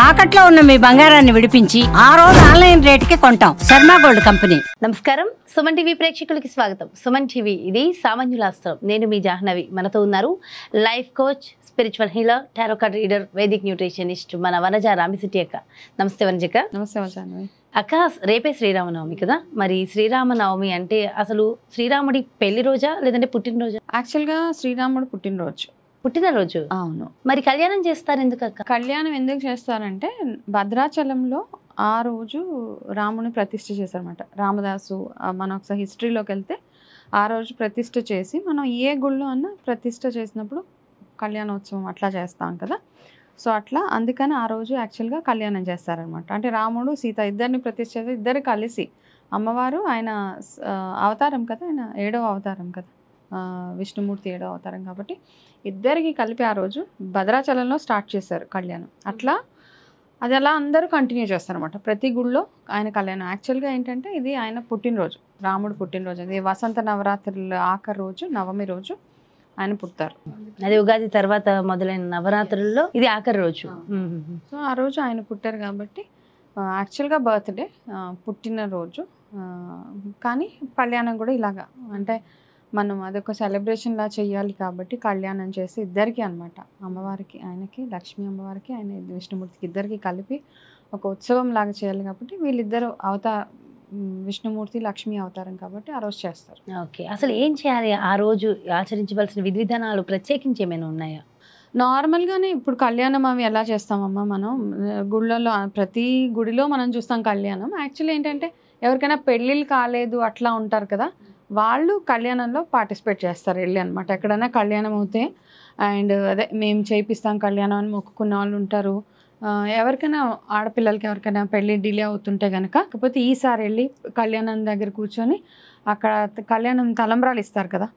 తాకట్లో ఉన్న మీ బంగారాన్ని విడిపించి ఆ రోజు ఆన్లైన్ రేటుకి కొంటాం. Sharma gold company. నమస్కారం, సుమన్ టీవీ ప్రేక్షకులకి స్వాగతం. సుమన్ టీవీ, ఇది సామాన్యులాస్త్రం. నేను మీ జాహ్నవి. మనతో ఉన్నారు life coach, spiritual healer, tarot card reader, Vedic nutritionist మన వనజ రామిశెట్టి అక్క. నమస్తే వనజక్క. నమస్తే జాహ్నవి అక్క. రేపే శ్రీరామనవమి కదా, మరి శ్రీరామనవమి అంటే అసలు శ్రీరాముడి పెళ్లి రోజా లేదంటే పుట్టినరోజా? యాక్చువల్గా శ్రీరాముడు పుట్టినరోజు. అవును. మరి కళ్యాణం చేస్తారు ఎందుకు అక్క? కళ్యాణం ఎందుకు చేస్తారంటే భద్రాచలంలో ఆ రోజు రాముని ప్రతిష్ఠ చేశారన్నమాట. రామదాసు మనం ఒకసారి హిస్టరీలోకి వెళ్తే ఆ రోజు ప్రతిష్ఠ చేసి మనం ఏ గుళ్ళో అన్నా ప్రతిష్ఠ చేసినప్పుడు కళ్యాణోత్సవం అట్లా చేస్తాం కదా. సో అట్లా అందుకని ఆ రోజు యాక్చువల్గా కళ్యాణం చేస్తారనమాట. అంటే రాముడు సీత ఇద్దరిని ప్రతిష్ఠ చేసి ఇద్దరు కలిసి, అమ్మవారు ఆయన అవతారం కదా, ఆయన 7వ అవతారం కదా, విష్ణుమూర్తి 7వ అవతారం కాబట్టి ఇద్దరికి కలిపి ఆ రోజు భద్రాచలంలో స్టార్ట్ చేశారు కళ్యాణం. అట్లా అది అలా అందరూ కంటిన్యూ చేస్తారనమాట. ప్రతి గుళ్ళో ఆయన కళ్యాణం. యాక్చువల్గా ఏంటంటే ఇది ఆయన పుట్టినరోజు, రాముడు పుట్టినరోజు. అది వసంత నవరాత్రుల ఆఖరి రోజు, నవమి రోజు ఆయన పుడతారు. అది ఉగాది తర్వాత మొదలైన నవరాత్రుల్లో ఇది ఆఖరి రోజు. సో ఆ రోజు ఆయన పుట్టారు కాబట్టి యాక్చువల్గా బర్త్డే, పుట్టినరోజు. కానీ కళ్యాణం కూడా ఇలాగా అంటే మనం అదొక సెలబ్రేషన్లా చేయాలి కాబట్టి కళ్యాణం చేసి ఇద్దరికి అనమాట, అమ్మవారికి ఆయనకి, లక్ష్మీ అమ్మవారికి ఆయన విష్ణుమూర్తికి ఇద్దరికి కలిపి ఒక ఉత్సవం లాగా చేయాలి కాబట్టి వీళ్ళిద్దరు విష్ణుమూర్తి లక్ష్మీ అవతారం కాబట్టి ఆ రోజు చేస్తారు. ఓకే, అసలు ఏం చేయాలి ఆ రోజు? ఆచరించవలసిన విధి విధానాలు ప్రత్యేకించి ఏమైనా ఉన్నాయా? నార్మల్గానే ఇప్పుడు కళ్యాణం అవి ఎలా చేస్తామమ్మా మనం గుళ్ళలో, ప్రతి గుడిలో మనం చూస్తాం కళ్యాణం. యాక్చువల్లీ ఏంటంటే ఎవరికైనా పెళ్ళిళ్ళు కాలేదు అట్లా ఉంటారు కదా, వాళ్ళు కళ్యాణంలో పార్టిసిపేట్ చేస్తారు వెళ్ళి అనమాట. ఎక్కడైనా కళ్యాణం అవుతే అండ్ అదే మేము చేయిస్తాం కళ్యాణం అని మొక్కుకున్న వాళ్ళు ఉంటారు. ఎవరికైనా ఆడపిల్లలకి ఎవరికైనా పెళ్ళి డిలే అవుతుంటే కనుక, కాకపోతే ఈసారి వెళ్ళి కళ్యాణం దగ్గర కూర్చొని అక్కడ కళ్యాణం తలంబ్రాలు ఇస్తారు కదా,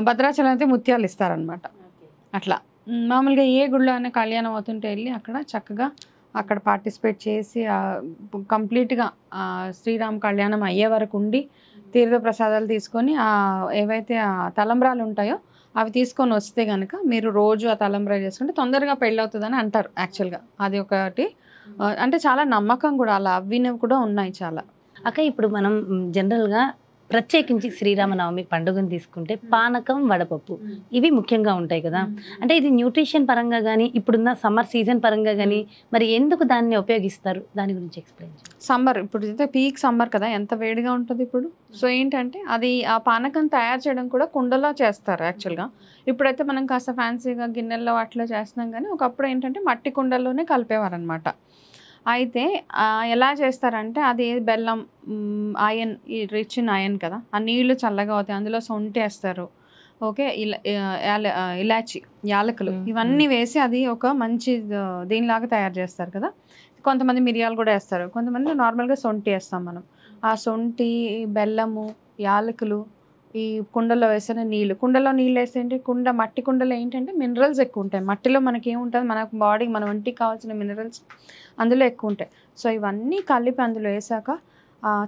భద్రాచలం అయితే ముత్యాలు ఇస్తారనమాట. అట్లా మామూలుగా ఏ గుడిలో అయినా కళ్యాణం అవుతుంటే వెళ్ళి అక్కడ చక్కగా అక్కడ పార్టిసిపేట్ చేసి కంప్లీట్గా శ్రీరామ్ కళ్యాణం అయ్యే వరకు ఉండి తీర్థ ప్రసాదాలు తీసుకొని ఏవైతే ఆ తలంబ్రాలు ఉంటాయో అవి తీసుకొని వస్తే కనుక మీరు రోజు ఆ తలంబ్రాలు చేసుకుంటే తొందరగా పెళ్ళి అవుతుందని అంటారు. యాక్చువల్గా అది ఒకటి, అంటే చాలా నమ్మకం కూడా, అలా అవ్వినవి కూడా ఉన్నాయి చాలా. అక్క, ఇప్పుడు మనం జనరల్గా ప్రత్యేకించి శ్రీరామనవమి పండుగను తీసుకుంటే పానకం, వడపప్పు ఇవి ముఖ్యంగా ఉంటాయి కదా. అంటే ఇది న్యూట్రిషన్ పరంగా కానీ ఇప్పుడున్న సమ్మర్ సీజన్ పరంగా కానీ మరి ఎందుకు దాన్ని ఉపయోగిస్తారు, దాని గురించి ఎక్స్ప్లెయిన్ చేయండి. సమ్మర్ ఇప్పుడు అయితే పీక్ సమ్మర్ కదా, ఎంత వేడిగా ఉంటుంది ఇప్పుడు. సో ఏంటంటే అది ఆ పానకం తయారు చేయడం కూడా కుండలో చేస్తారు యాక్చువల్గా. ఇప్పుడైతే మనం కాస్త ఫ్యాన్సీగా గిన్నెల్లో అట్లా చేస్తున్నాం, కానీ ఒకప్పుడు ఏంటంటే మట్టి కుండల్లోనే కలిపేవారు అనమాట. అయితే ఎలా చేస్తారంటే అది బెల్లం, ఐరన్, రిచ్ ఇన్ ఐరన్ కదా, ఆ నీళ్లు చల్లగా అవుతాయి, అందులో సొంటి వేస్తారు. ఓకే, ఇలాచి, యాలకులు ఇవన్నీ వేసి అది ఒక మంచి దీనిలాగా తయారు చేస్తారు కదా. కొంతమంది మిరియాలు కూడా వేస్తారు, కొంతమంది నార్మల్గా సొంటి వేస్తాం మనం. ఆ సొంటి, బెల్లము, యాలకులు ఈ కుండలో వేసిన నీళ్ళు, కుండలో నీళ్ళు వేస్తే మట్టి కుండలో ఏంటంటే మినరల్స్ ఎక్కువ ఉంటాయి. మట్టిలో మనకి ఏముంటుంది, మన బాడీకి, మన ఒంటికి కావాల్సిన మినరల్స్ అందులో ఎక్కువ ఉంటాయి. సో ఇవన్నీ కలిపి అందులో వేసాక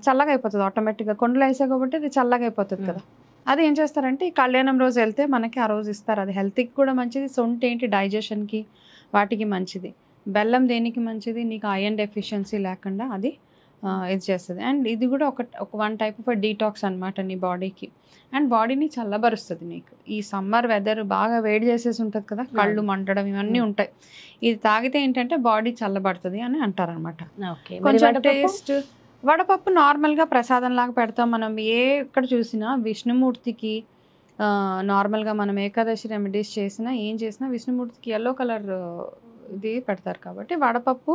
చల్లగా అయిపోతుంది ఆటోమేటిక్గా. కుండలో వేసా కాబట్టి అది చల్లగా అయిపోతుంది కదా. అది ఏం చేస్తారంటే ఈ కళ్యాణం రోజు వెళ్తే మనకి ఆ రోజు ఇస్తారు. అది హెల్త్కి కూడా మంచిది. సొంటి ఏంటి డైజెషన్కి వాటికి మంచిది. బెల్లం దేనికి మంచిది, నీకు ఐరన్ డెఫిషియన్సీ లేకుండా అది ఇది చేస్తుంది. అండ్ ఇది కూడా ఒక వన్ టైప్ ఆఫ్ డీటాక్స్ అనమాట నీ బాడీకి. అండ్ బాడీని చల్లబరుస్తుంది. నీకు ఈ సమ్మర్ వెదర్ బాగా వేడి చేసేసి ఉంటుంది కదా, కళ్ళు మంటడం ఇవన్నీ ఉంటాయి. ఇది తాగితే ఏంటంటే బాడీ చల్లబడుతుంది అని అంటారనమాట. కొంచెం టేస్ట్. వడపప్పు నార్మల్గా ప్రసాదం లాగా పెడతాం మనం. ఎక్కడ చూసినా విష్ణుమూర్తికి నార్మల్గా మనం ఏకాదశి రెమెడీస్ చేసినా ఏం చేసినా విష్ణుమూర్తికి ఎల్లో కలర్ ఇది పెడతారు కాబట్టి వడపప్పు,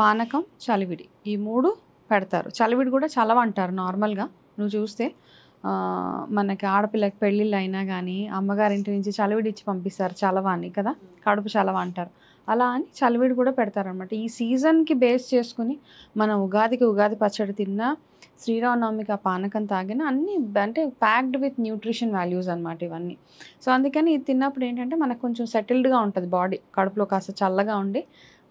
పానకం, చలివిడి ఈ 3 పెడతారు. చలివిడి కూడా చలవ అంటారు నార్మల్గా. నువ్వు చూస్తే మనకి ఆడపిల్లకి పెళ్ళిళ్ళు అయినా కానీ అమ్మగారింటి నుంచి చలివిడి ఇచ్చి పంపిస్తారు, చలవ అని కదా, కడుపు చలవ అంటారు. అలా అని చలివిడి కూడా పెడతారనమాట. ఈ సీజన్కి బేస్ చేసుకుని మనం ఉగాదికి ఉగాది పచ్చడి తిన్నా, శ్రీరామనవమికి ఆ పానకం తాగిన అన్నీ అంటే ప్యాక్డ్ విత్ న్యూట్రిషన్ వాల్యూస్ అనమాట ఇవన్నీ. సో అందుకని ఇది తిన్నప్పుడు ఏంటంటే మనకు కొంచెం సెటిల్డ్గా ఉంటుంది బాడీ, కడుపులో కాస్త చల్లగా ఉండి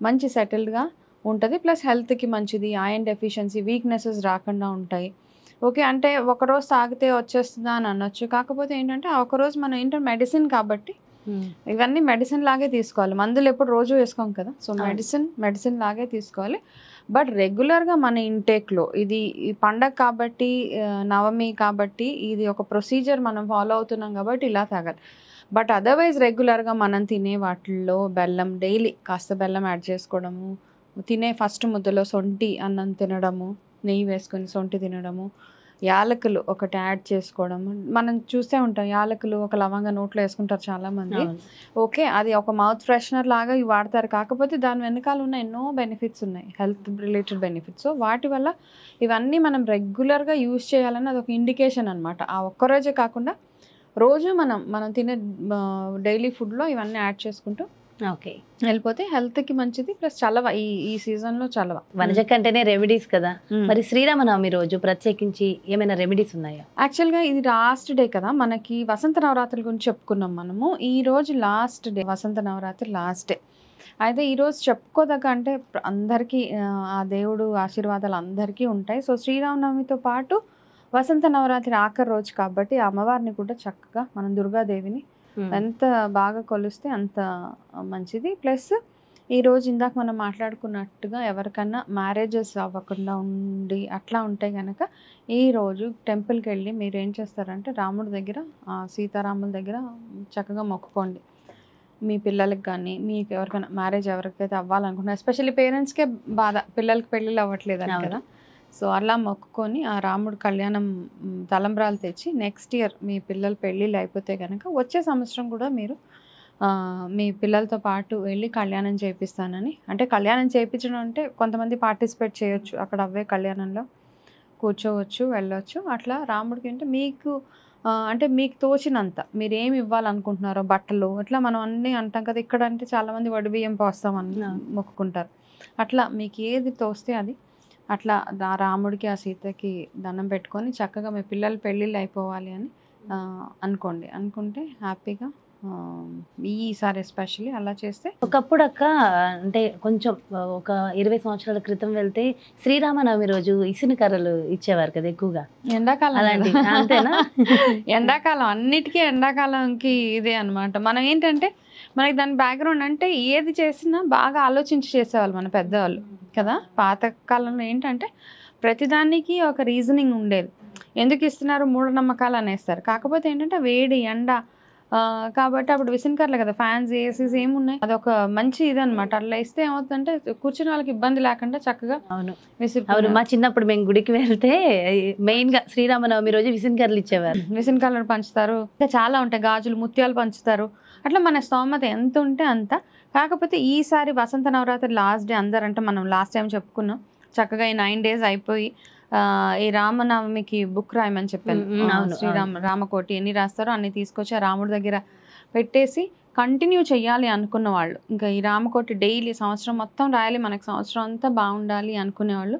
మంచి సెటిల్డ్గా ఉంటుంది. ప్లస్ హెల్త్కి మంచిది, ఐరన్ డెఫిషియన్సీ, వీక్నెసెస్ రాకుండా ఉంటాయి. ఓకే, అంటే ఒకరోజు తాగితే వచ్చేస్తుందా అని అనొచ్చు. కాకపోతే ఏంటంటే ఆ ఒకరోజు మనం ఏంటంటే మెడిసిన్ కాబట్టి ఇవన్నీ మెడిసిన్ లాగే తీసుకోవాలి. మందులు ఎప్పుడు రోజు వేసుకోం కదా, సో మెడిసిన్ లాగే తీసుకోవాలి. బట్ రెగ్యులర్గా మన ఇంటేక్లో ఇది ఈ పండగ కాబట్టి, నవమి కాబట్టి ఇది ఒక ప్రొసీజర్ మనం ఫాలో అవుతున్నాం కాబట్టి ఇలా తాగాలి. బట్ అదర్వైజ్ రెగ్యులర్గా మనం తినే వాటిల్లో బెల్లం, డైలీ కాస్త బెల్లం యాడ్ చేసుకోవడము, తినే ఫస్ట్ ముద్దలో సొంటి అన్నం తినడము, నెయ్యి వేసుకొని సొంటి తినడము, యాలకులు ఒకటి యాడ్ చేసుకోవడము. మనం చూస్తూ ఉంటాం యాలకులు ఒక లవంగా నోట్లో వేసుకుంటారు చాలామంది. ఓకే, అది ఒక మౌత్ ఫ్రెషనర్ లాగా ఇవి వాడతారు. కాకపోతే దాని వెనకాల ఉన్న ఎన్నో బెనిఫిట్స్ ఉన్నాయి, హెల్త్ రిలేటెడ్ బెనిఫిట్స్. సో వాటి వల్ల ఇవన్నీ మనం రెగ్యులర్గా యూజ్ చేయాలని అది ఒక ఇండికేషన్ అనమాట. ఆ ఒక్కరోజే కాకుండా రోజు మనం తినే డైలీ ఫుడ్లో ఇవన్నీ యాడ్ చేసుకుంటూ ఓకే వెళ్ళిపోతే హెల్త్కి మంచిది. ప్లస్ చలవ, ఈ సీజన్లో చలవ. వనజ కంటేనే రెమెడీస్ కదా, మరి శ్రీరామనవమి రోజు ప్రత్యేకించి ఏమైనా రెమెడీస్ ఉన్నాయా? యాక్చువల్గా ఇది లాస్ట్ డే కదా, మనకి వసంత నవరాత్రుల గురించి చెప్పుకున్నాం మనము. ఈ రోజు లాస్ట్ డే, వసంత నవరాత్రి లాస్ట్ డే. అయితే ఈరోజు చెప్పుకోదగ్గ అంటే అందరికీ ఆ దేవుడు ఆశీర్వాదాలు అందరికీ ఉంటాయి. సో శ్రీరామనవమితో పాటు వసంత నవరాత్రి ఆఖరి రోజు కాబట్టి అమ్మవారిని కూడా చక్కగా మనం దుర్గాదేవిని ఎంత బాగా కొలిస్తే అంత మంచిది. ప్లస్ ఈరోజు ఇందాక మనం మాట్లాడుకున్నట్టుగా ఎవరికన్నా మ్యారేజెస్ అవ్వకుండా ఉండి అట్లా ఉంటే కనుక ఈరోజు టెంపుల్కి వెళ్ళి మీరు ఏం చేస్తారంటే రాముడి దగ్గర, సీతారాముల దగ్గర చక్కగా మొక్కుకోండి. మీ పిల్లలకి కానీ మీకు ఎవరికైనా మ్యారేజ్ ఎవరికైతే అవ్వాలనుకుంటున్నా, ఎస్పెషల్లీ పేరెంట్స్కే బాధ పిల్లలకి పెళ్ళిళ్ళు అవ్వట్లేదు అని కదా. సో అలా మొక్కుకొని ఆ రాముడు కళ్యాణం తలంబ్రాలు తెచ్చి నెక్స్ట్ ఇయర్ మీ పిల్లల పెళ్ళిళ్ళు అయిపోతే కనుక వచ్చే సంవత్సరం కూడా మీరు మీ పిల్లలతో పాటు వెళ్ళి కళ్యాణం చేపిస్తానని. అంటే కళ్యాణం చేయించడం అంటే కొంతమంది పార్టిసిపేట్ చేయొచ్చు, అక్కడ అవే కళ్యాణంలో కూర్చోవచ్చు, వెళ్ళొచ్చు. అట్లా రాముడికి అంటే మీకు తోచినంత మీరు ఏమి ఇవ్వాలనుకుంటున్నారో, బట్టలు ఇట్లా మనం అన్నీ అంటాం కదా. ఇక్కడ అంటే చాలామంది వడి బియ్యం పోస్తామని మొక్కుకుంటారు. అట్లా మీకు ఏది తోస్తే అది అట్లా రాముడికి ఆ సీతకి దండం పెట్టుకొని చక్కగా మీ పిల్లలు పెళ్ళిళ్ళు అయిపోవాలి అని అనుకుంటే హ్యాపీగా ఈసారి ఎస్పెషల్లీ అలా చేస్తే. ఒకప్పుడు అక్క అంటే కొంచెం ఒక 20 సంవత్సరాల క్రితం వెళ్తే శ్రీరామనవమి రోజు ఇసున కర్రలు ఇచ్చేవారు కదా ఎక్కువగా. ఎండాకాలం అలాంటి అంతేనా? ఎండాకాలం అన్నిటికీ ఎండాకాలంకి ఇదే అనమాట. మనం ఏంటంటే మనకి దాని బ్యాక్గ్రౌండ్ అంటే ఏది చేసినా బాగా ఆలోచించి చేసేవాళ్ళు మన పెద్దవాళ్ళు కదా. పాతకాలంలో ఏంటంటే ప్రతిదానికి ఒక రీజనింగ్ ఉండేది, ఎందుకు ఇస్తున్నారు మూఢనమ్మకాలు అనేస్తారు. కాకపోతే ఏంటంటే వేడి ఎండ కాబట్టి అప్పుడు విసనకర్లు కదా, ఫ్యాన్స్ ఏసీస్ ఏమున్నాయి, అదొక మంచి ఇదనమాట. అట్లా ఇస్తే ఏమవుతుందంటే కూర్చుని వాళ్ళకి ఇబ్బంది లేకుండా చక్కగా అవును. మా చిన్నప్పుడు మేము గుడికి వెళ్తే మెయిన్ గా శ్రీరామనవమి రోజు విసనకర్లు ఇచ్చేవారు. విసనకర్లు పంచుతారు, ఇంకా చాలా ఉంటాయి, గాజులు ముత్యాలు పంచుతారు. అట్లా మన స్తోమత ఎంత ఉంటే అంత. కాకపోతే ఈసారి వసంత నవరాత్రి లాస్ట్ డే అందరంటే మనం లాస్ట్ టైం చెప్పుకున్నాం చక్కగా ఈ 9 days అయిపోయి ఈ రామనవమికి బుక్ రాయమని చెప్పాను. రామకోటి ఎన్ని రాస్తారో అన్ని తీసుకొచ్చి ఆ రాముడి దగ్గర పెట్టేసి కంటిన్యూ చెయ్యాలి అనుకున్న వాళ్ళు, ఇంకా ఈ రామకోటి డైలీ సంవత్సరం మొత్తం రాయాలి, మనకు సంవత్సరం అంతా బాగుండాలి అనుకునేవాళ్ళు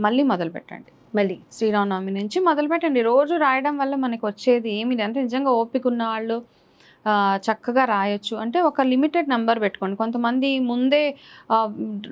మళ్ళీ మొదలు పెట్టండి. మళ్ళీ శ్రీరామనవమి నుంచి మొదలు పెట్టండి. రోజు రాయడం వల్ల మనకి వచ్చేది ఏమి అంటే నిజంగా ఓపిక ఉన్న వాళ్ళు చక్కగా రాయొచ్చు. అంటే ఒక లిమిటెడ్ నెంబర్ పెట్టుకోండి. కొంతమంది ముందే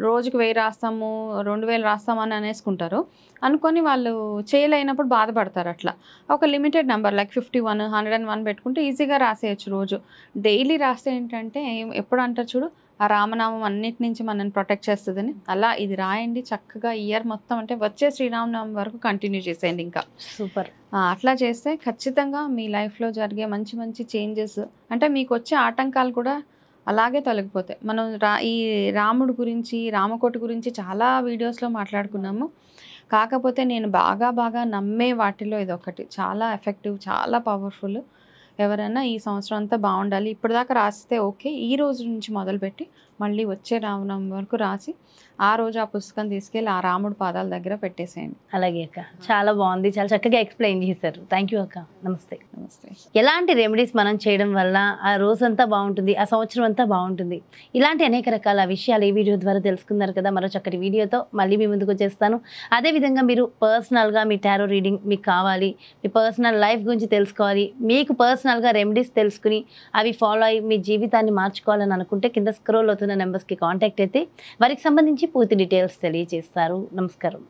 రోజుకి 1000 రాస్తాము 2000 రాస్తామని అనేసుకుంటారు, అనుకొని వాళ్ళు చేయలేనప్పుడు బాధపడతారు. అట్లా ఒక లిమిటెడ్ నెంబర్ లైక్ 51, 101 పెట్టుకుంటే ఈజీగా రాసేయచ్చు. రోజు డైలీ రాస్తే ఏంటంటే ఎప్పుడు అంటారు చూడు, ఆ రామనామం అన్నిటి నుంచి మనల్ని ప్రొటెక్ట్ చేస్తుందని, అలా ఇది రాయండి చక్కగా ఇయర్ మొత్తం. అంటే వచ్చే శ్రీరామనవమి వరకు కంటిన్యూ చేసేయండి. ఇంకా సూపర్. అట్లా చేస్తే ఖచ్చితంగా మీ లైఫ్లో జరిగే మంచి మంచి చేంజెస్, అంటే మీకు వచ్చే ఆటంకాలు కూడా అలాగే తొలగిపోతాయి. మనం ఈ రాముడు గురించి, రామకోటి గురించి చాలా వీడియోస్లో మాట్లాడుకున్నాము. కాకపోతే నేను బాగా నమ్మే వాటిలో ఇదొకటి, చాలా ఎఫెక్టివ్, చాలా పవర్ఫుల్. ఎవరైనా ఈ సంవత్సరం అంతా బాగుండాలి, ఇప్పటిదాకా రాస్తే ఓకే, ఈ రోజు నుంచి మొదలుపెట్టి మళ్ళీ వచ్చే రామనవమి వరకు రాసి ఆ రోజు ఆ పుస్తకం తీసుకెళ్ళి ఆ రాముడి పాదాల దగ్గర పెట్టేసేయండి. అలాగే అక్క, చాలా బాగుంది, చాలా చక్కగా ఎక్స్ప్లెయిన్ చేశారు. థ్యాంక్ యూ అక్క. నమస్తే. నమస్తే. ఎలాంటి రెమెడీస్ మనం చేయడం వల్ల ఆ రోజంతా బాగుంటుంది, ఆ సంవత్సరం అంతా బాగుంటుంది, ఇలాంటి అనేక రకాల విషయాలు ఈ వీడియో ద్వారా తెలుసుకున్నారు కదా. మరో చక్కటి వీడియోతో మళ్ళీ మీ ముందుకు వచ్చేస్తాను. అదేవిధంగా మీరు పర్సనల్గా మీ టారో రీడింగ్ మీకు కావాలి, మీ పర్సనల్ లైఫ్ గురించి తెలుసుకోవాలి, మీకు పర్సనల్గా రెమెడీస్ తెలుసుకుని అవి ఫాలో అయ్యి మీ జీవితాన్ని మార్చుకోవాలని అనుకుంటే కింద స్క్రోల్ అవుతున్న నెంబర్స్కి కాంటాక్ట్ అయితే వారికి సంబంధించి పూర్తి డీటెయిల్స్ తెలియజేస్తారు. నమస్కారం.